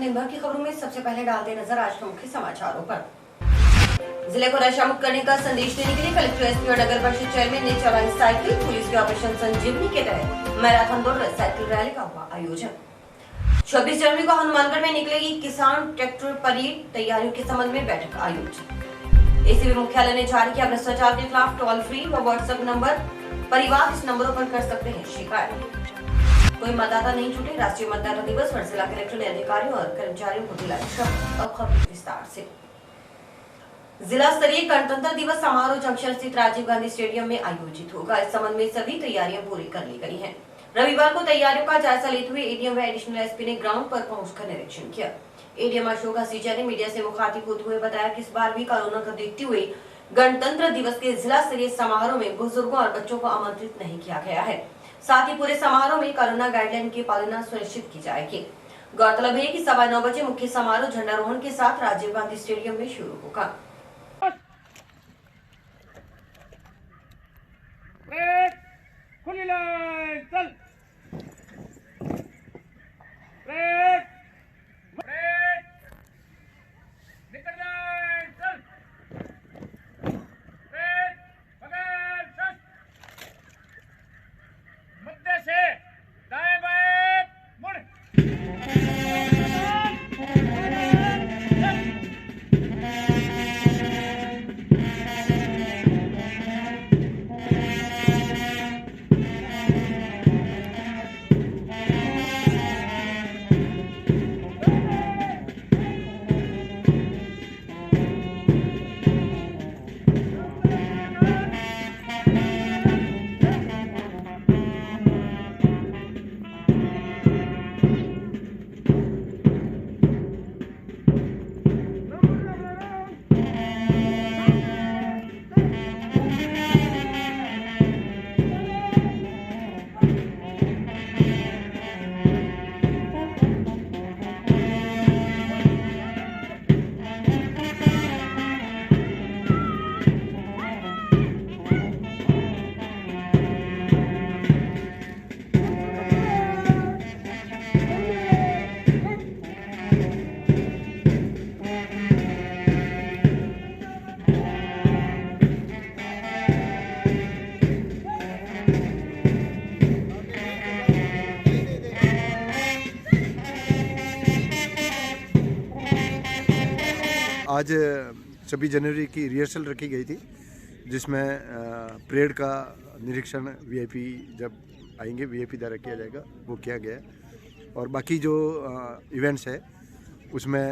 दिन भर की खबरों में सबसे पहले डालते नजर आज के मुख्य समाचारों पर। जिले को नशा मुक्त करने का संदेश देने के लिए कलेक्टर, एसपी और नगर परिषद चेयरमैन ने चलाई साइकिल। पुलिस के ऑपरेशन संजीवनी के तहत मैराथन दौड़ साइकिल रैली का हुआ आयोजन। 26 जनवरी को हनुमानगढ़ में निकलेगी किसान ट्रैक्टर परेड, तैयारियों के संबंध में बैठक आयोजित। एसीबी मुख्यालय ने जारी किया भ्रष्टाचार के खिलाफ टोल फ्री व व्हाट्सएप नंबर, परिवार इस नंबरों पर कर सकते हैं शिकायत। कोई मतदाता नहीं छूटे, राष्ट्रीय मतदाता दिवस पर जिला कलेक्टर ने अधिकारियों और कर्मचारियों को दिलाई शपथ। अब खबर विस्तार से। जिला स्तरीय गणतंत्र दिवस समारोह जंक्शन स्थित राजीव गांधी स्टेडियम में आयोजित होगा। इस संबंध में सभी तैयारियां पूरी कर ली गई हैं। रविवार को तैयारियों का जायजा लेते हुए एडीएम व एडिशनल एसपी ने ग्राउंड पर पहुंचकर निरीक्षण किया। एडीएम अशोक हसीजा ने मीडिया से मुखातिब होते हुए बताया कि इस बार भी कोरोना को देखते हुए गणतंत्र दिवस के जिला स्तरीय समारोह में बुजुर्गों और बच्चों को आमंत्रित नहीं किया गया है। साथ ही पूरे समारोह में कोरोना गाइडलाइन की पालना सुनिश्चित की जाएगी। गौरतलब है कि 9:15 बजे मुख्य समारोह झंडारोहण के साथ राजीव गांधी स्टेडियम में शुरू होगा। खुली लाइन चल। निकल लाइन चल। मुद्दे से दाएं बाएं मुड़। आज 26 जनवरी की रिहर्सल रखी गई थी, जिसमें परेड का निरीक्षण वीआईपी जब आएंगे वीआईपी द्वारा किया जाएगा, वो किया गया है। और बाकी जो इवेंट्स है उसमें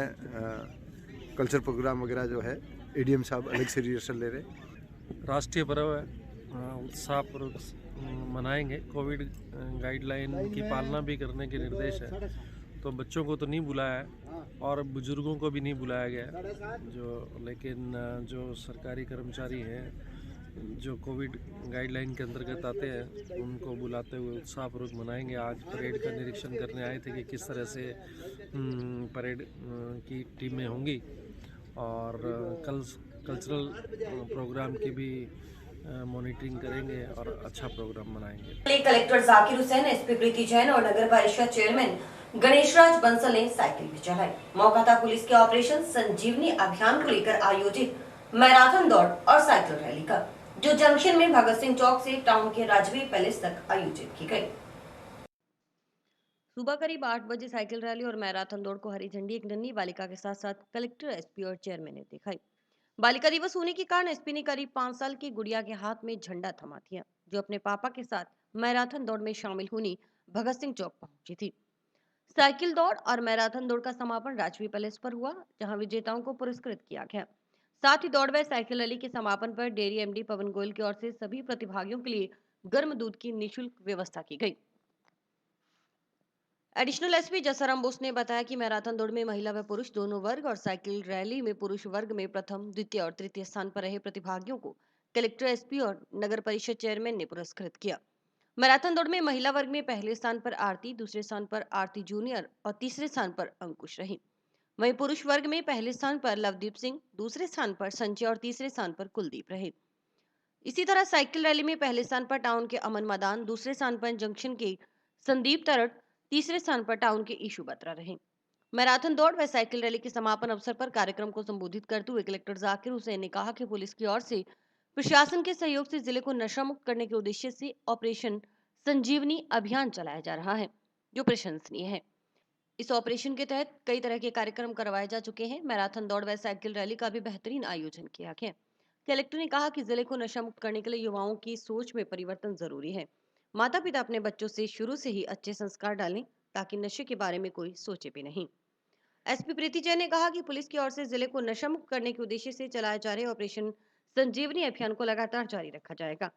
कल्चर प्रोग्राम वगैरह जो है एडीएम साहब अलग से रिहर्सल ले रहे हैं। राष्ट्रीय पर्व है, उत्साहपूर्वक मनाएंगे। कोविड गाइडलाइन की पालना भी करने के निर्देश है, तो बच्चों को तो नहीं बुलाया है और बुजुर्गों को भी नहीं बुलाया गया है। लेकिन जो सरकारी कर्मचारी हैं जो कोविड गाइडलाइन के अंतर्गत आते हैं उनको बुलाते हुए उत्साहपूर्वक मनाएंगे। आज परेड का निरीक्षण करने आए थे कि किस तरह से परेड की टीमें होंगी और कल्चरल प्रोग्राम की भी मॉनिटरिंग करेंगे और अच्छा प्रोग्राम मनाएंगे। कलेक्टर जाकिर हुसैन, एसपी प्रीति जैन और नगर परिषद चेयरमैन गणेशराज बंसल ने साइकिल भी चलाई। मौका था पुलिस के ऑपरेशन संजीवनी अभियान को लेकर आयोजित मैराथन दौड़ और साइकिल रैली का, जो जंक्शन में भगत सिंह चौक से टाउन के राजवी पैलेस तक आयोजित की गई। सुबह करीब 8 बजे साइकिल रैली और मैराथन दौड़ को हरी झंडी एक नन्ही बालिका के साथ साथ कलेक्टर, एसपी और चेयरमैन ने दिखाई। बालिका दिवस होने के कारण एसपी ने करीब 5 साल की गुड़िया के हाथ में झंडा थमा दिया, जो अपने पापा के साथ मैराथन दौड़ में शामिल होने भगत सिंह चौक पहुंची थी। साइकिल दौड़ और मैराथन दौड़ का समापन राजवी पैलेस पर हुआ, जहां विजेताओं को पुरस्कृत किया गया। साथ ही दौड़ व साइकिल रैली के समापन पर डेयरी एमडी पवन गोयल की ओर से सभी प्रतिभागियों के लिए गर्म दूध की निःशुल्क व्यवस्था की गई। एडिशनल एसपी जसाराम बोस ने बताया कि मैराथन दौड़ में महिला व पुरुष दोनों वर्ग और साइकिल रैली में पुरुष वर्ग में प्रथम, द्वितीय और तृतीय स्थान पर रहे प्रतिभागियों को कलेक्टर, एसपी और नगर परिषद चेयरमैन ने पुरस्कृत किया। मैराथन दौड़ में महिला वर्ग में पहले स्थान पर आरती, दूसरे स्थान पर आरती जूनियर और तीसरे स्थान पर अंकुश रही। वहीं पुरुष वर्ग में पहले स्थान पर लवदीप सिंह, दूसरे स्थान पर संजय और तीसरे स्थान पर कुलदीप रहे। इसी तरह साइकिल रैली में पहले स्थान पर टाउन के अमन मदान, दूसरे स्थान पर जंक्शन के संदीप तरट, तीसरे स्थान पर टाउन के ईशु बत्रा रहे। मैराथन दौड़ व साइकिल रैली के समापन अवसर पर कार्यक्रम को संबोधित करते हुए कलेक्टर जाकिर हुसैन ने कहा कि पुलिस की ओर से प्रशासन के सहयोग से जिले को नशा मुक्त करने के उद्देश्य से ऑपरेशन संजीवनी अभियान चलाया जा रहा है, जो प्रशंसनीय है। इस ऑपरेशन के तहत कई तरह के कार्यक्रम करवाए जा चुके हैं। मैराथन दौड़ व साइकिल रैली का भी बेहतरीन आयोजन किया गया। कलेक्टर ने कहा कि जिले को नशा मुक्त करने के लिए युवाओं की सोच में परिवर्तन जरूरी है। माता पिता अपने बच्चों से शुरू से ही अच्छे संस्कार डालें ताकि नशे के बारे में कोई सोचे भी नहीं। एसपी प्रीति जैन ने कहा कि पुलिस की ओर से जिले को नशा मुक्त करने के उद्देश्य से चलाए जा रहे ऑपरेशन संजीवनी अभियान को लगातार जारी रखा जाएगा।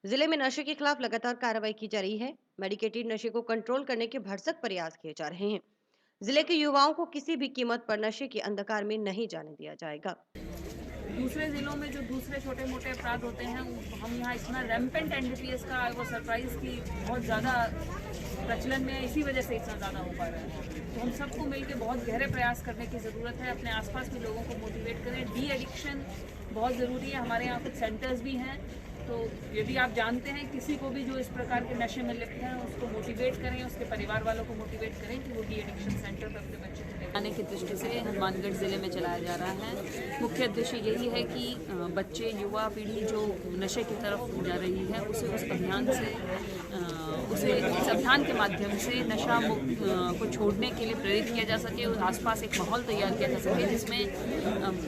जिले में नशे के खिलाफ लगातार कार्रवाई की जा रही है। मेडिकेटेड नशे को कंट्रोल करने के भरसक प्रयास किए जा रहे हैं। जिले के युवाओं को किसी भी कीमत पर नशे के अंधकार में नहीं जाने दिया जाएगा। दूसरे जिलों में जो दूसरे छोटे मोटे अपराध होते हैं, हम यहाँ इतना रैम्पेंट एनडीपीएस का वो सरप्राइज की बहुत ज़्यादा प्रचलन में है, इसी वजह से इतना ज़्यादा हो पा रहा है। तो हम सबको मिलकर बहुत गहरे प्रयास करने की ज़रूरत है। अपने आसपास के लोगों को मोटिवेट करें। डी एडिक्शन बहुत ज़रूरी है। हमारे यहाँ कुछ सेंटर्स भी हैं, तो यदि आप जानते हैं किसी को भी जो इस प्रकार के नशे में लिप्त है, उसको मोटिवेट करें, उसके परिवार वालों को मोटिवेट करें कि वो डी एडिक्शन सेंटर पर अपने बच्चे को आने की दृष्टि से हनुमानगढ़ ज़िले में चलाया जा रहा है। मुख्य उद्देश्य यही है कि बच्चे, युवा पीढ़ी जो नशे की तरफ जा रही है, उसे उस अभियान के माध्यम से नशा मुक्त को छोड़ने के लिए प्रेरित किया जा सके और आसपास एक माहौल तैयार किया जा सके जिसमें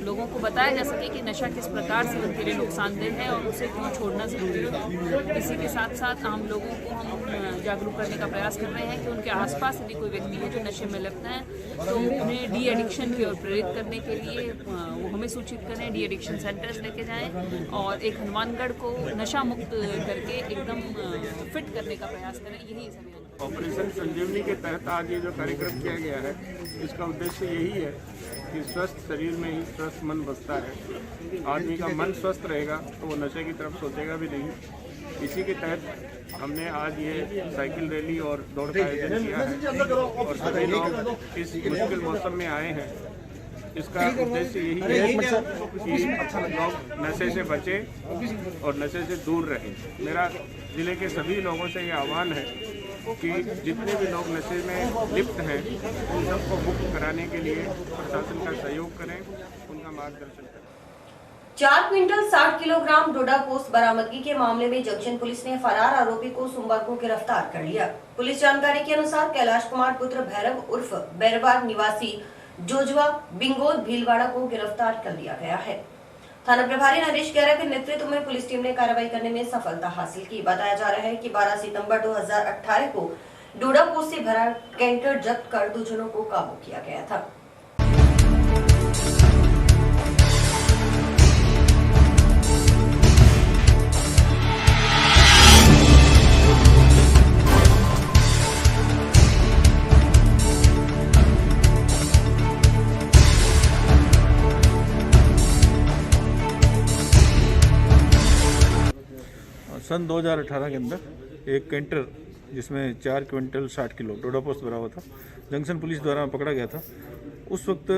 लोगों को बताया जा सके कि नशा किस प्रकार से उनके लिए नुकसानदेह है और उसे क्यों छोड़ना ज़रूरी है। इसी के साथ साथ आम लोगों को हम जागरूक करने का प्रयास कर रहे हैं कि उनके आसपास यदि कोई व्यक्ति है जो नशे में लिप्त है तो उन्हें डी एडिक्शन की ओर प्रेरित करने के लिए वो हमें सूचित करें, डी एडिक्शन सेंटर्स लेके जाएं और एक हनुमानगढ़ को नशा मुक्त करके एकदम फिट करने का प्रयास करें। यही इस अभियान ऑपरेशन संजीवनी के तहत आज ये जो कार्यक्रम किया गया है, इसका उद्देश्य यही है कि स्वस्थ शरीर में ही स्वस्थ मन बसता है। आदमी का मन स्वस्थ रहेगा तो वो नशे की तरफ सोचेगा भी नहीं। इसी के तहत हमने आज ये साइकिल रैली और दौड़ का आयोजन किया है और सभी लोग इस मुश्किल मौसम में आए हैं। इसका उद्देश्य यही है कि लोग नशे से बचें और नशे से दूर रहें। मेरा जिले के सभी लोगों से ये आह्वान है कि जितने भी लोग नशे में लिप्त हैं उन सबको मुक्त कराने के लिए प्रशासन का सहयोग करें, उनका मार्गदर्शन करें। 4 क्विंटल 60 किलोग्राम डोडा पोस्ट बरामदगी के मामले में जंक्शन पुलिस ने फरार आरोपी को सोमवार को गिरफ्तार कर लिया। पुलिस जानकारी के अनुसार कैलाश कुमार पुत्र भैरव उर्फ बैरबाग निवासी जोजवा बिंगोद भीलवाड़ा को गिरफ्तार कर लिया गया है। थाना प्रभारी नरेश गैरा के नेतृत्व में पुलिस टीम ने कार्रवाई करने में सफलता हासिल की। बताया जा रहा है कि 12 सितंबर 2018 को डोडा पोस्ट से भरा कैंटर जब्त कर 2 जनों को काबू किया गया था। सन 2018 के अंदर एक कैंटर जिसमें 4 क्विंटल 60 किलो डोडा पोस्ट भरा हुआ था, जंक्शन पुलिस द्वारा पकड़ा गया था। उस वक्त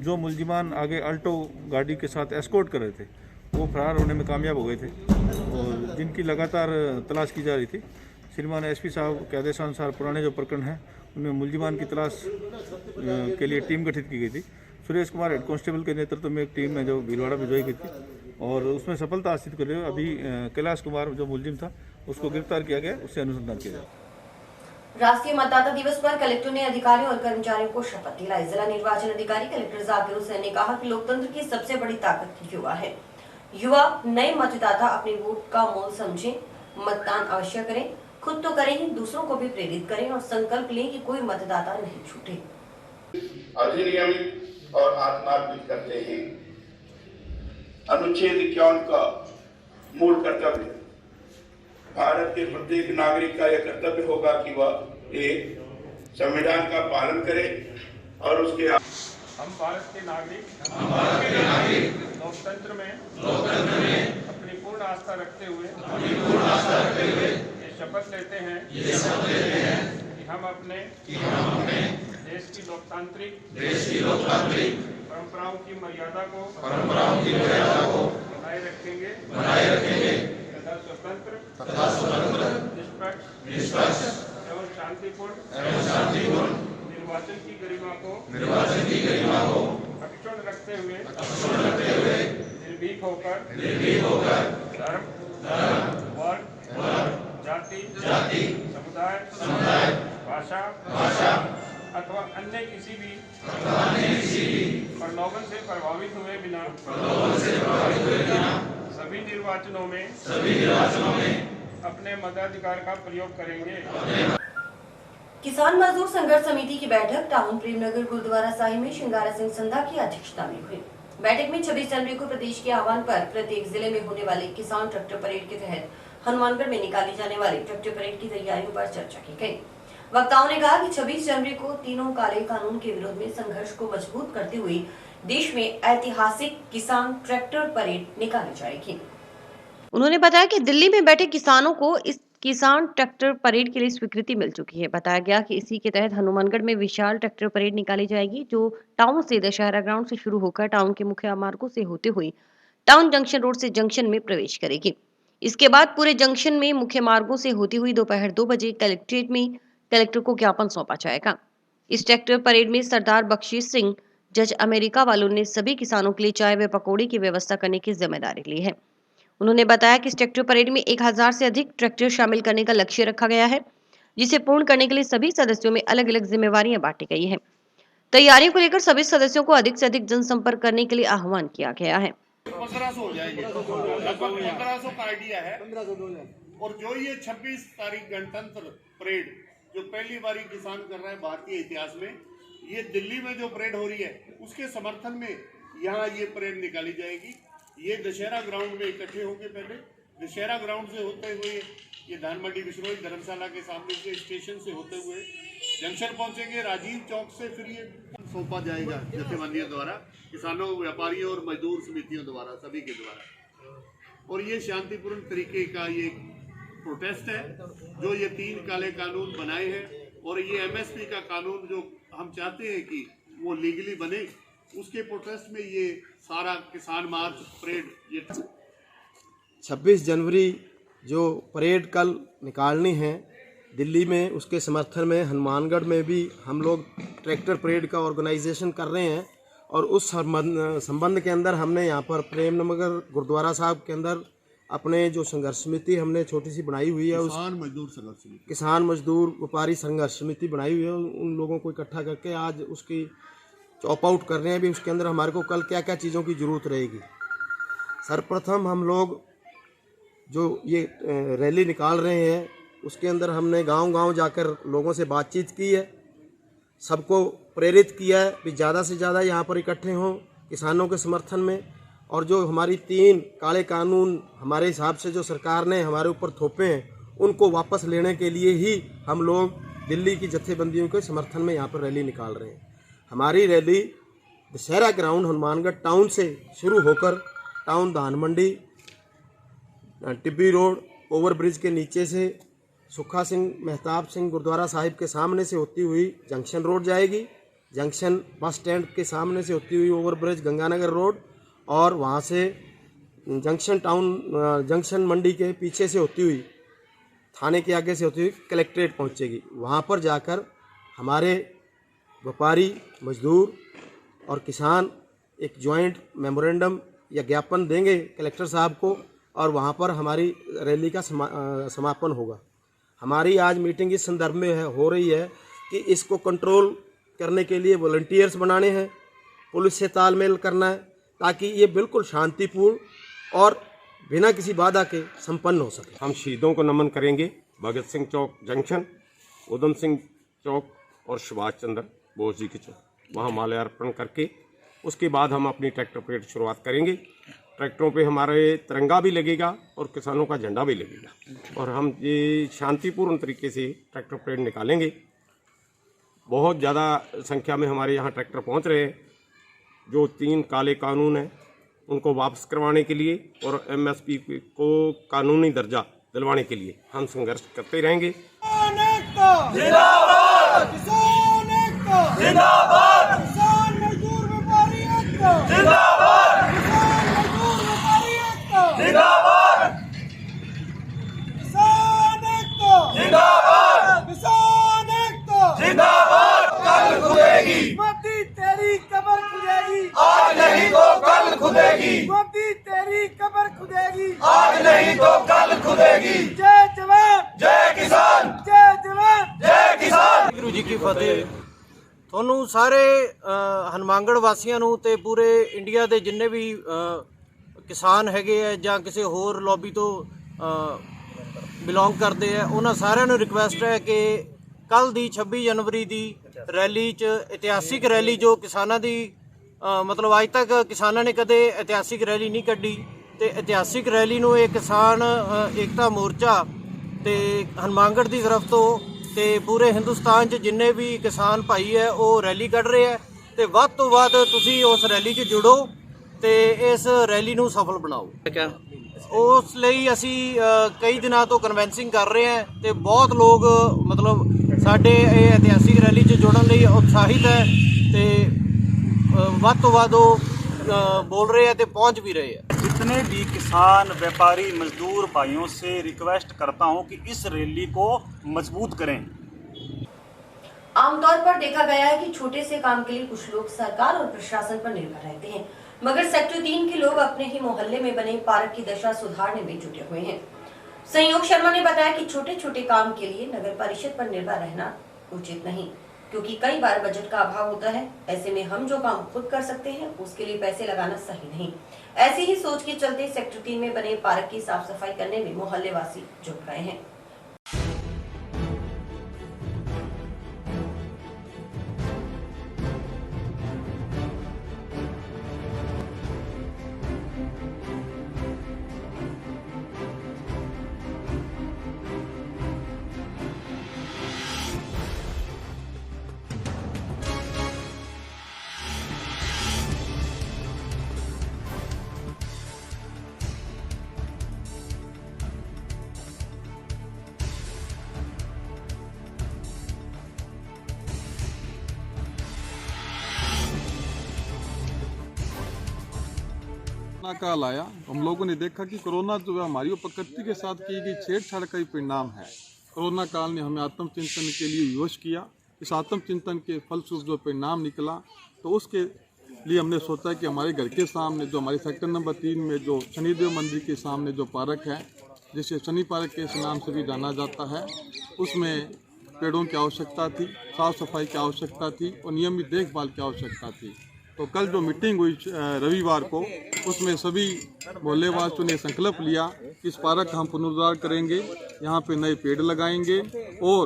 जो मुलजिमान आगे अल्टो गाड़ी के साथ एस्कॉर्ट कर रहे थे वो फरार होने में कामयाब हो गए थे और जिनकी लगातार तलाश की जा रही थी। श्रीमान एसपी साहब के आदेशानुसार पुराने जो प्रकरण हैं उनमें मुलजिमान की तलाश के लिए टीम गठित की गई थी। सुरेश कुमार हेड कांस्टेबल के नेतृत्व में एक टीम है जो भीलवाड़ा भिजवाई गई थी और उसमें सफलता हासिल कर रहे अभी कैलाश कुमार जो मुलजिम था उसको गिरफ्तार किया गया, उससे अनुसंधान किया गया। राष्ट्रीय मतदाता दिवस पर कलेक्टर ने अधिकारियों और कर्मचारियों को शपथ दिलाई। जिला निर्वाचन अधिकारी कलेक्टर जाकिर हुसैन ने कहा कि लोकतंत्र की सबसे बड़ी ताकत युवा है। युवा नए मतदाता अपने वोट का मोल समझें, मतदान अवश्य करें, खुद तो करें ही दूसरों को भी प्रेरित करें और संकल्प लें कि कोई मतदाता नहीं छूटे। अधिनियमित और आत्मार्पित करते हैं। अनुच्छेद 51 का मूल कर्तव्य, भारत के प्रत्येक नागरिक का यह कर्तव्य होगा कि वह एक संविधान का पालन करे और उसके हम भारत के नागरिक लोकतंत्र में अपनी पूर्ण आस्था रखते हुए ये शपथ लेते हैं कि हम अपने देश की लोकतांत्रिक परंपराओं की मर्यादा को बनाए रखेंगे तथा स्वतंत्र निष्पक्ष एवं शांतिपूर्ण निर्वाचन की गरिमा को अक्षुण्ण रखते हुए निर्भीक होकर धर्म वर्ण जाति समुदाय भाषा अथवा अन्य किसी भी प्रलोभन से प्रभावित हुए बिना सभी निर्वाचनों में अपने मताधिकार का प्रयोग करेंगे। किसान मजदूर संघर्ष समिति की बैठक टाउन प्रेमनगर गुरुद्वारा साहिब में श्रृंगारा सिंह संधा की अध्यक्षता में हुई। बैठक में 26 जनवरी को प्रदेश के आह्वान पर प्रत्येक जिले में होने वाले किसान ट्रैक्टर परेड के तहत हनुमानगढ़ में निकाली जाने वाली ट्रैक्टर परेड की तैयारियों पर चर्चा की गई। वक्ताओं ने कहा कि 26 जनवरी को तीनों काले कानून के विरोध में संघर्ष को मजबूत करते हुए देश में ऐतिहासिक किसान ट्रैक्टर परेड निकाली जाएगी। उन्होंने बताया कि दिल्ली में बैठे किसानों को इस किसान ट्रैक्टर परेड के लिए स्वीकृति मिल चुकी है। बताया गया कि इसी के तहत हनुमानगढ़ में विशाल ट्रैक्टर परेड निकाली जाएगी, जो टाउन से दशहरा ग्राउंड से शुरू होकर टाउन के मुख्य मार्गों से होते हुए टाउन जंक्शन रोड से जंक्शन में प्रवेश करेगी। इसके बाद पूरे जंक्शन में मुख्य मार्गों से होती हुई दोपहर 2 बजे कलेक्ट्रेट में कलेक्टर को ज्ञापन सौंपा जाएगा। इस ट्रैक्टर परेड में सरदार बख्शीश सिंह जज अमेरिका वालों ने सभी किसानों के लिए चाय व पकौड़े की व्यवस्था करने की जिम्मेदारी ली है। उन्होंने बताया कि इस ट्रैक्टर परेड में 1000 से अधिक ट्रैक्टर शामिल करने का लक्ष्य रखा गया है, जिसे पूर्ण करने के लिए सभी सदस्यों में अलग अलग जिम्मेवारियां बांटी गई है। तैयारियों को लेकर सभी सदस्यों को अधिक से अधिक जनसंपर्क करने के लिए आह्वान किया गया है। 1500 हो जाएंगे, लगभग 1500 का आइडिया है। और जो ये 26 तारीख गणतंत्र परेड जो पहली बार किसान कर रहे हैं भारतीय इतिहास में, ये दिल्ली में जो परेड हो रही है उसके समर्थन में यहाँ ये परेड निकाली जाएगी। ये दशहरा ग्राउंड में इकट्ठे होंगे। पहले दशहरा ग्राउंड से होते हुए ये धान मंडी विश्रोई धर्मशाला के सामने से स्टेशन से होते हुए जंक्शन पहुंचेंगे। राजीव चौक से फिर ये सौंपा जाएगा जथेबंदियों द्वारा, किसानों, व्यापारियों और मजदूर समितियों द्वारा, सभी के द्वारा। और ये शांतिपूर्ण तरीके का ये प्रोटेस्ट है जो ये 3 काले कानून बनाए हैं। और ये MSP का कानून जो हम चाहते हैं कि वो लीगली बने, उसके प्रोटेस्ट में ये सारा किसान मार्च परेड ये 26 जनवरी जो परेड कल निकालनी है दिल्ली में, उसके समर्थन में हनुमानगढ़ में भी हम लोग ट्रैक्टर परेड का ऑर्गेनाइजेशन कर रहे हैं। और उस संबंध के अंदर हमने यहाँ पर प्रेमनगर गुरुद्वारा साहब के अंदर अपने जो संघर्ष समिति हमने छोटी सी बनाई हुई है, किसान मजदूर व्यापारी संघर्ष समिति बनाई हुई है, उन लोगों को इकट्ठा करके आज उसकी चॉप आउट कर रहे हैं। भी उसके अंदर हमारे को कल क्या क्या चीज़ों की ज़रूरत रहेगी। सर्वप्रथम हम लोग जो ये रैली निकाल रहे हैं उसके अंदर हमने गांव-गांव जाकर लोगों से बातचीत की है, सबको प्रेरित किया है कि ज़्यादा से ज़्यादा यहाँ पर इकट्ठे हों किसानों के समर्थन में। और जो हमारी 3 काले कानून हमारे हिसाब से जो सरकार ने हमारे ऊपर थोपे हैं उनको वापस लेने के लिए ही हम लोग दिल्ली की जत्थेबंदियों के समर्थन में यहाँ पर रैली निकाल रहे हैं। हमारी rally Dussehra ground Hanumangarh town से शुरू होकर टाउन धान मंडी टिब्बी रोड ओवरब्रिज के नीचे से सुखा सिंह मेहताब सिंह गुरुद्वारा साहिब के सामने से होती हुई जंक्शन रोड जाएगी, जंक्शन बस स्टैंड के सामने से होती हुई ओवरब्रिज गंगानगर रोड, और वहाँ से जंक्शन मंडी के पीछे से होती हुई थाने के आगे से होती हुई कलेक्ट्रेट पहुँचेगी। वहाँ पर जाकर हमारे व्यापारी, मजदूर और किसान एक जॉइंट मेमोरेंडम या ज्ञापन देंगे कलेक्टर साहब को, और वहाँ पर हमारी रैली का समापन होगा। हमारी आज मीटिंग इस संदर्भ में हो रही है कि इसको कंट्रोल करने के लिए वॉलंटियर्स बनाने हैं, पुलिस से तालमेल करना है, ताकि ये बिल्कुल शांतिपूर्ण और बिना किसी बाधा के संपन्न हो सके। हम शहीदों को नमन करेंगे। भगत सिंह चौक जंक्शन, उधम सिंह चौक और सुभाष चंद्र बोस जी की चौक, वहाँ माल्यार्पण करके उसके बाद हम अपनी ट्रैक्टर परेड शुरुआत करेंगे। ट्रैक्टरों पे हमारे तिरंगा भी लगेगा और किसानों का झंडा भी लगेगा, और हम ये शांतिपूर्ण तरीके से ट्रैक्टर परेड निकालेंगे। बहुत ज़्यादा संख्या में हमारे यहाँ ट्रैक्टर पहुँच रहे हैं। जो 3 काले कानून हैं उनको वापस करवाने के लिए और MSP को कानूनी दर्जा दिलवाने के लिए हम संघर्ष करते रहेंगे। जिंदाबाद। खुलेगी, आज नहीं तो कल खुलेगी। जय जवान जय किसान, जय जवान जय किसान। ਗੁਰੂ ਜੀ ਕੀ ਫਤਿਹ। ਤੁਹਾਨੂੰ ਸਾਰੇ ਹਨੂੰਮਾਨਗੜ੍ਹ ਵਾਸੀਆਂ ਨੂੰ ਤੇ ਪੂਰੇ ਇੰਡੀਆ ਦੇ ਜਿੰਨੇ ਵੀ ਕਿਸਾਨ ਹੈਗੇ ਆ ਜਾਂ ਕਿਸੇ ਹੋਰ ਲੌਬੀ ਤੋਂ ਬਿਲੋਂਗ ਕਰਦੇ ਆ, ਉਹਨਾਂ ਸਾਰਿਆਂ ਨੂੰ ਰਿਕੁਐਸਟ ਹੈ ਕਿ ਕੱਲ ਦੀ 26 ਜਨਵਰੀ ਦੀ ਰੈਲੀ 'ਚ ਇਤਿਹਾਸਿਕ ਰੈਲੀ ਜੋ ਕਿਸਾਨਾਂ ਦੀ ਮਤਲਬ ਅੱਜ ਤੱਕ ਕਿਸਾਨਾਂ ਨੇ ਕਦੇ ਇਤਿਹਾਸਿਕ ਰੈਲੀ ਨਹੀਂ ਕੱਢੀ, ਤੇ ਇਤਿਹਾਸਿਕ ਰੈਲੀ ਨੂੰ ਇਹ ਕਿਸਾਨ ਏਕਤਾ ਮੋਰਚਾ ਤੇ ਹਨੂੰਮਾਨਗੜ੍ਹ ਦੀ ਤਰਫ ਤੋਂ ਤੇ ਪੂਰੇ ਹਿੰਦੁਸਤਾਨ 'ਚ ਜਿੰਨੇ ਵੀ ਕਿਸਾਨ ਭਾਈ ਹੈ ਉਹ ਰੈਲੀ ਕੱਢ ਰਹੇ ਹੈ, ਤੇ ਵੱਧ ਤੋਂ ਵੱਧ ਤੁਸੀਂ ਉਸ ਰੈਲੀ 'ਚ ਜੁੜੋ ਤੇ ਇਸ ਰੈਲੀ ਨੂੰ ਸਫਲ ਬਣਾਓ। ਉਸ ਲਈ ਅਸੀਂ ਕਈ ਦਿਨਾਂ ਤੋਂ ਕਨਵੈਂਸਿੰਗ ਕਰ ਰਹੇ ਹਾਂ ਤੇ ਬਹੁਤ ਲੋਕ ਮਤਲਬ ਸਾਡੇ ਇਹ ਇਤਿਹਾਸਿਕ ਰੈਲੀ 'ਚ ਜੁੜਨ ਲਈ ਉਤਸ਼ਾਹਿਤ ਹੈ ਤੇ ਵੱਧ ਤੋਂ ਵੱਧ ਉਹ बोल रहे हैं तो पहुंच भी रहे हैं। जितने भी किसान व्यापारी मजदूर भाइयों से रिक्वेस्ट करता हूं कि इस रैली को मजबूत करें। आमतौर पर देखा गया है कि छोटे से काम के लिए कुछ लोग सरकार और प्रशासन पर निर्भर रहते हैं, मगर सेक्टर 3 के लोग अपने ही मोहल्ले में बने पार्क की दशा सुधारने में जुटे हुए हैं। संयोग शर्मा ने बताया कि छोटे छोटे काम के लिए नगर परिषद पर निर्भर रहना उचित नहीं, क्योंकि कई बार बजट का अभाव होता है। ऐसे में हम जो काम खुद कर सकते हैं उसके लिए पैसे लगाना सही नहीं। ऐसी ही सोच के चलते सेक्टर 3 में बने पार्क की साफ सफाई करने में मोहल्ले वासी जुट गए हैं। काल आया, हम लोगों ने देखा कि कोरोना जो है हमारी वो प्रकृति के साथ की गई छेड़छाड़ का ही परिणाम है। कोरोना काल ने हमें आत्मचिंतन के लिए विवश किया। इस आत्मचिंतन के फलस्वरूप जो परिणाम निकला, तो उसके लिए हमने सोचा कि हमारे घर के सामने जो हमारे सेक्टर नंबर 3 में जो शनिदेव मंदिर के सामने जो पार्क है, जिसे शनि पार्क के नाम से भी जाना जाता है, उसमें पेड़ों की आवश्यकता थी, साफ सफाई की आवश्यकता थी और नियमित देखभाल की आवश्यकता थी। तो कल जो मीटिंग हुई रविवार को, उसमें सभी मोहल्लेवासियों ने संकल्प लिया कि इस पार्क का हम पुनरुद्धार करेंगे, यहाँ पे नए पेड़ लगाएंगे और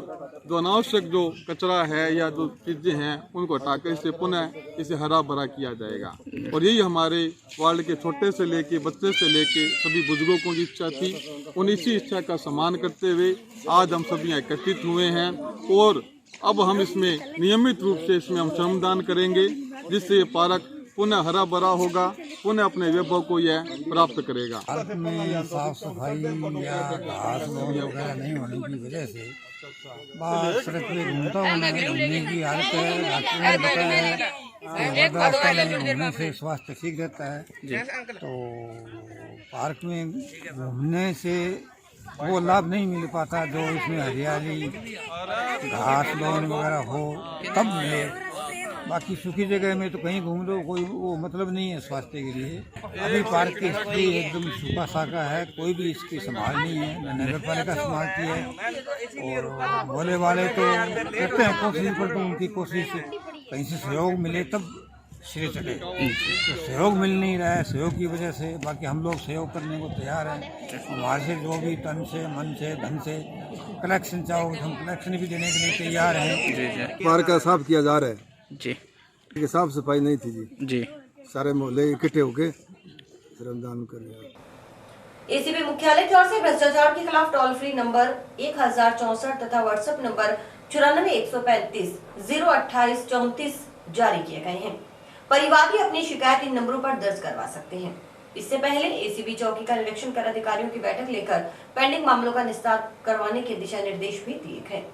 जो अनावश्यक जो कचरा है या जो चीज़ें हैं उनको हटाकर इसे पुनः इसे हरा भरा किया जाएगा। और यही हमारे वार्ड के छोटे से लेके बच्चे से लेके सभी बुजुर्गों की इच्छा थी। उन इसी इच्छा का सम्मान करते हुए आज हम सभी यहाँ एकत्रित हुए हैं और अब हम इसमें नियमित रूप से इसमें हम श्रमदान करेंगे, जिससे ये पार्क पुनः हरा भरा होगा, पुनः अपने वैभव को यह प्राप्त करेगा। पार्क में साफ सफाई या घास वगैरह नहीं होने की वजह से बाहर सड़क पे घूमने की हालत है। डॉक्टर ने बताया है घूमने से स्वास्थ्य ठीक रहता है, तो पार्क में घूमने से वो लाभ नहीं मिल पाता जो इसमें हरियाली घास लॉन वगैरह हो तब मिले। बाकी सूखी जगह में तो कहीं घूम लो, कोई वो मतलब नहीं है स्वास्थ्य के लिए। अभी पार्क की स्थिति एकदम सूखा साखा है, कोई भी इसकी संभाल नहीं है, न नगर पालिका संभालती है और बोले वाले तो करते हैं कोशिश, पर तो उनकी कोशिश कहीं से सहयोग मिले तब सिरे चढ़े, तो सहयोग मिल नहीं रहा है। सहयोग की वजह से बाकी हम लोग सहयोग करने को तैयार हैं। हमारे से जो भी तन से मन से धन से कलेक्शन चाहो हम कलेक्शन भी देने के लिए तैयार हैं। पार्क का साफ किया जा रहा है जी, साफ सफाई नहीं थी जी, सारे मोहल्ले इकट्ठे होके श्रमदान कर रहे। एसीबी मुख्यालय की ओर से भ्रष्टाचार के खिलाफ टोल फ्री नंबर 1064 तथा व्हाट्सएप नंबर 94 135 028 34 जारी किए गए हैं। परिवादी अपनी शिकायत इन नंबरों पर दर्ज करवा सकते हैं। इससे पहले एसीबी चौकी का निरीक्षण कर अधिकारियों की बैठक लेकर पेंडिंग मामलों का निस्तार करवाने के दिशा निर्देश भी दिए गए।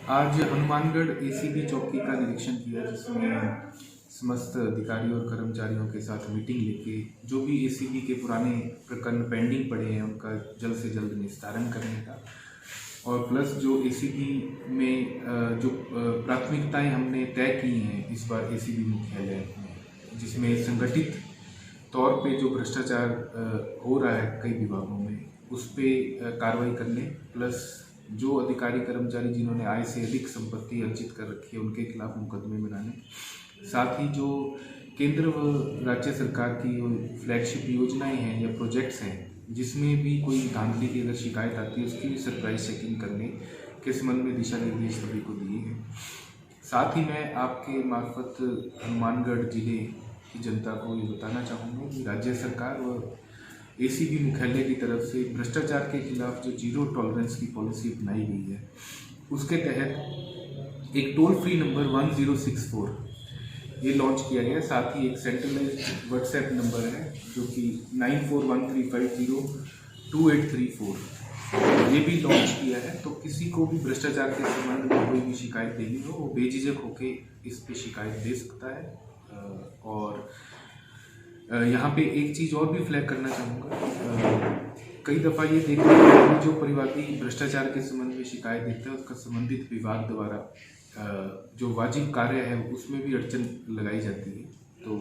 आज हनुमानगढ़ एसीबी चौकी का निरीक्षण किया, जिसमें समस्त अधिकारियों और कर्मचारियों के साथ मीटिंग लेके जो भी एसीबी के पुराने प्रकरण पेंडिंग पड़े हैं उनका जल्द से जल्द निस्तारण करने का, और प्लस जो एसीबी में जो प्राथमिकताएं हमने तय की हैं इस बार एसीबी मुख्यालय में, जिसमें संगठित तौर पे जो भ्रष्टाचार हो रहा है कई विभागों में उस पर कार्रवाई करने, प्लस जो अधिकारी कर्मचारी जिन्होंने आय से अधिक संपत्ति अर्जित कर रखी है उनके खिलाफ मुकदमे बनाने, साथ ही जो केंद्र व राज्य सरकार की फ्लैगशिप योजनाएं हैं या प्रोजेक्ट्स हैं जिसमें भी कोई धांधली की अगर शिकायत आती है उसकी भी सरप्राइज चेकिंग करने के संबंध में दिशा निर्देश सभी को दिए हैं। साथ ही मैं आपके मार्फत हनुमानगढ़ जिले की जनता को ये बताना चाहूँगा कि राज्य सरकार व एसीबी मुख्यालय की तरफ से भ्रष्टाचार के खिलाफ जो जीरो टॉलरेंस की पॉलिसी अपनाई गई है उसके तहत एक टोल फ्री नंबर 1064 ये लॉन्च किया गया। साथ ही एक सेंट्रलाइज्ड व्हाट्सएप नंबर है जो कि 9413502834 ये भी लॉन्च किया है। तो किसी को भी भ्रष्टाचार के संबंध में कोई भी शिकायत देनी हो वो बेझिझक होके इस पे शिकायत दे सकता है। और यहाँ पे एक चीज़ और भी फ्लैग करना चाहूँगा, कई दफ़ा ये देखते हैं कि जो परिवादी भ्रष्टाचार के संबंध में शिकायत देते हैं उसका संबंधित विभाग द्वारा जो वाजिब कार्य है उसमें भी अड़चन लगाई जाती है। तो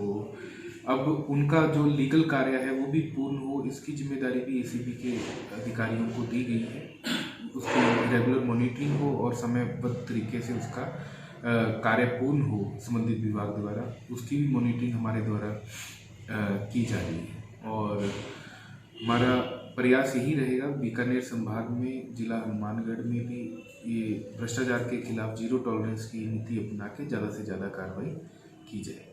अब उनका जो लीगल कार्य है वो भी पूर्ण हो, इसकी जिम्मेदारी भी एसीबी के अधिकारियों को दी गई है। उसकी रेगुलर मॉनिटरिंग हो और समयबद्ध तरीके से उसका कार्य पूर्ण हो संबंधित विभाग द्वारा, उसकी भी मॉनिटरिंग हमारे द्वारा की जा रही है। और हमारा प्रयास यही रहेगा बीकानेर संभाग में जिला हनुमानगढ़ में भी ये भ्रष्टाचार के खिलाफ जीरो टॉलरेंस की नीति अपना के ज़्यादा से ज़्यादा कार्रवाई की जाए।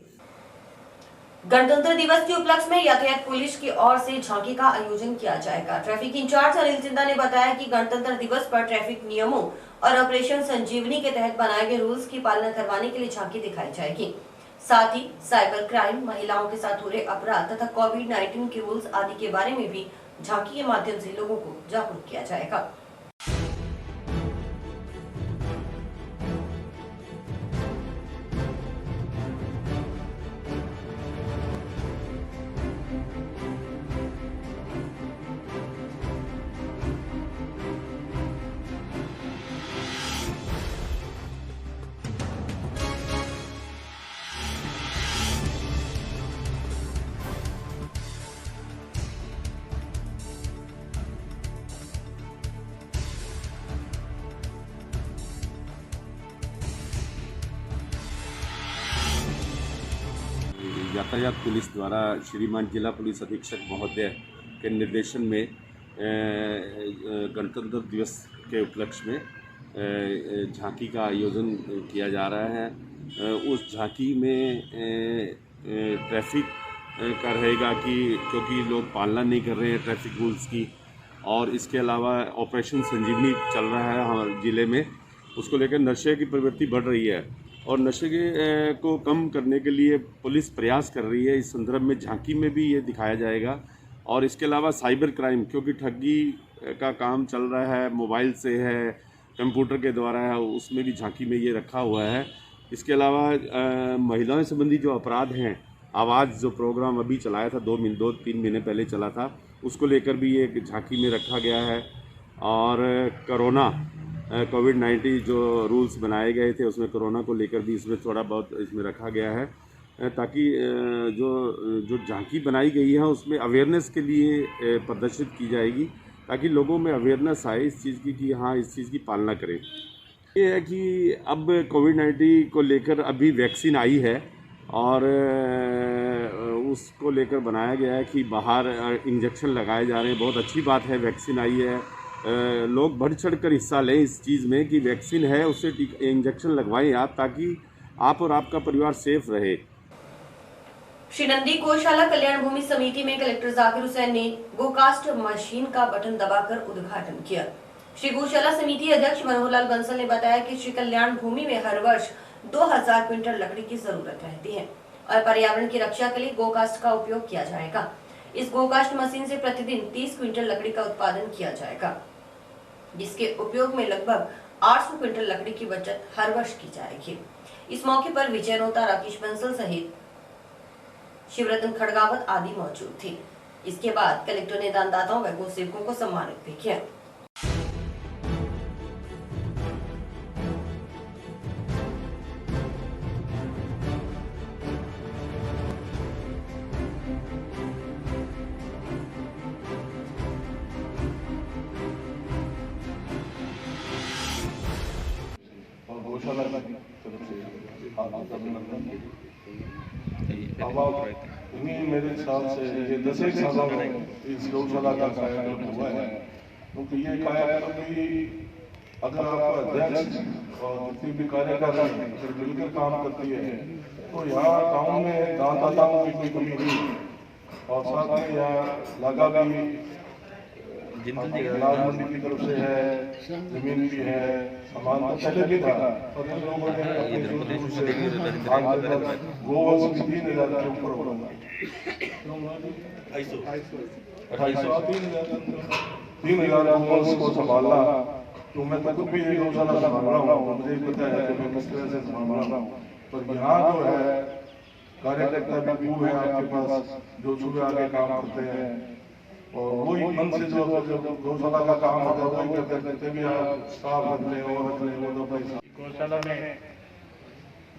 गणतंत्र दिवस के उपलक्ष्य में यातायात पुलिस की ओर से झांकी का आयोजन किया जाएगा। ट्रैफिक इंचार्ज अनिल चिंदा ने बताया कि गणतंत्र दिवस पर ट्रैफिक नियमों और ऑपरेशन संजीवनी के तहत बनाए गए रूल्स की पालना करवाने के लिए झांकी दिखाई जाएगी। साथ ही साइबर क्राइम, महिलाओं के साथ हो रहे अपराध तथा कोविड-19 के रूल्स आदि के बारे में भी झांकी के माध्यम से लोगों को जागरूक किया जाएगा। यातायात पुलिस द्वारा श्रीमान जिला पुलिस अधीक्षक महोदय के निर्देशन में गणतंत्र दिवस के उपलक्ष्य में झांकी का आयोजन किया जा रहा है। उस झांकी में ट्रैफिक का रहेगा कि क्योंकि लोग पालना नहीं कर रहे हैं ट्रैफिक रूल्स की, और इसके अलावा ऑपरेशन संजीवनी चल रहा है हमारे ज़िले में, उसको लेकर नशे की प्रवृत्ति बढ़ रही है और नशे को कम करने के लिए पुलिस प्रयास कर रही है। इस संदर्भ में झांकी में भी ये दिखाया जाएगा। और इसके अलावा साइबर क्राइम, क्योंकि ठगी का काम चल रहा है, मोबाइल से है, कंप्यूटर के द्वारा है, उसमें भी झांकी में ये रखा हुआ है। इसके अलावा महिलाओं संबंधी जो अपराध हैं, आवाज़ जो प्रोग्राम अभी चलाया था 2-3 महीने पहले चला था, उसको लेकर भी ये झांकी में रखा गया है। और कोविड-19 जो रूल्स बनाए गए थे उसमें कोरोना को लेकर भी इसमें थोड़ा बहुत इसमें रखा गया है, ताकि जो झांकी बनाई गई है उसमें अवेयरनेस के लिए प्रदर्शित की जाएगी, ताकि लोगों में अवेयरनेस आए इस चीज़ की कि हाँ इस चीज़ की पालना करें। ये है कि अब कोविड-19 को लेकर अभी वैक्सीन आई है और उसको लेकर बनाया गया है कि बाहर इंजेक्शन लगाए जा रहे हैं। बहुत अच्छी बात है, वैक्सीन आई है, लोग बढ़ चढ़ कर हिस्सा लें इस चीज़ में कि वैक्सीन है उससे इंजेक्शन लगवाएं आप, ताकि आप और आपका परिवार सेफ रहे। श्री नंदी गौशाला कल्याण भूमि समिति में कलेक्टर जाकिर हुसैन ने गोकास्ट मशीन का बटन दबाकर उद्घाटन किया। श्री गौशाला समिति अध्यक्ष मनोहर लाल बंसल ने बताया कि श्री कल्याण भूमि में हर वर्ष 2000 क्विंटल लकड़ी की जरूरत रहती है और पर्यावरण की रक्षा के लिए गोकास्ट का उपयोग किया जाएगा। इस गोकास्ट मशीन से प्रतिदिन 30 क्विंटल लकड़ी का उत्पादन किया जाएगा, जिसके उपयोग में लगभग 800 क्विंटल लकड़ी की बचत हर वर्ष की जाएगी। इस मौके पर विजय रोहता, राकेश बंसल सहित शिवरतन खड़गावत आदि मौजूद थे। इसके बाद कलेक्टर ने दानदाताओं व गौ सेवकों को सम्मानित भी किया। गौशाला की तरफ से अब इन्हीं मेरे हिसाब से ये 10 सालों में इस गौशाला का कार्यक्रम हुआ है, क्योंकि ये कार्यक्रम भी अगर आपका अध्यक्ष और जितनी भी कार्यकारिणी अगर मिलकर काम करती है तो यहाँ गाँव में दानदाताओं की कोई कमी नहीं। और साथ में यहाँ लगा भी लाल मंडी की तरफ से है, जमीन भी है, सामान तो पहले भी था और इन लोगों ने अपने शुरू से गोवंश भी 3,000 के ऊपर होगा, 3,000 गोवंश को संभालना। तो मैं तो खुद भी एक गौशाला संभाल रहा हूँ, मुझे पता है कि मैं किस तरह से संभाल रहा हूँ। पर यहाँ जो है कार्यकर्ता भी खूब है आपके पास जो सुबह आगे काम करते हैं और वही मन से जो गौशाला का काम होता है वही करते भी आप स्टाफ रख ले और रख ले वो पैसा। गौशाला में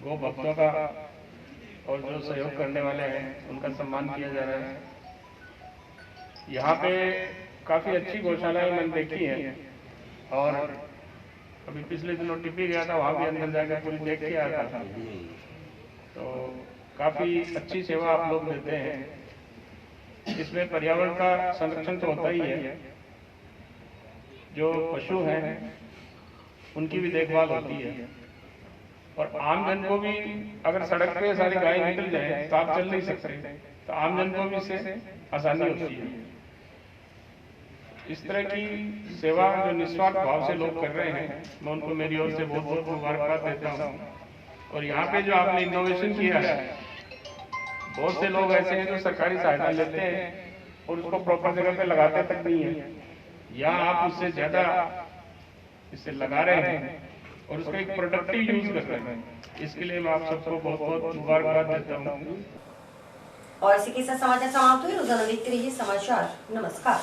गौ भक्तों का और जो सहयोग करने वाले हैं उनका सम्मान किया जा रहा है। यहाँ पे काफ़ी अच्छी गौशालाएं मैंने देखी है और अभी पिछले दिनों टिप्पी गया था, वहाँ भी अंदर जाकर पूरी देख के आया था। तो काफ़ी अच्छी सेवा आप लोग देते हैं। इसमें पर्यावरण का संरक्षण तो होता ही है, जो पशु हैं उनकी भी देखभाल होती है और आम जन को भी अगर सड़क पे सारी गाय निकल जाए तो आप चल नहीं सकते, तो आम जन को भी इससे आसानी होती है। इस तरह की सेवा जो निस्वार्थ भाव से लोग कर रहे हैं, मैं उनको मेरी ओर से बहुत बहुत मुबारकबाद देता हूँ। और यहाँ पे जो आपने इनोवेशन किया है, बहुत से लोग ऐसे हैं जो सरकारी सहायता लेते हैं और उसको प्रॉपर जगह पे लगाते तक नहीं है। यहाँ आप उससे ज्यादा इसे लगा रहे हैं और उसका एक प्रोडक्टिव यूज कर रहे हैं। इसके लिए मैं आप सबको बहुत बहुत मुबारकबाद देता हूँ। और इसी के साथ समाचार समाप्त हुए। रोजाना देखते रहिए समाचार। नमस्कार।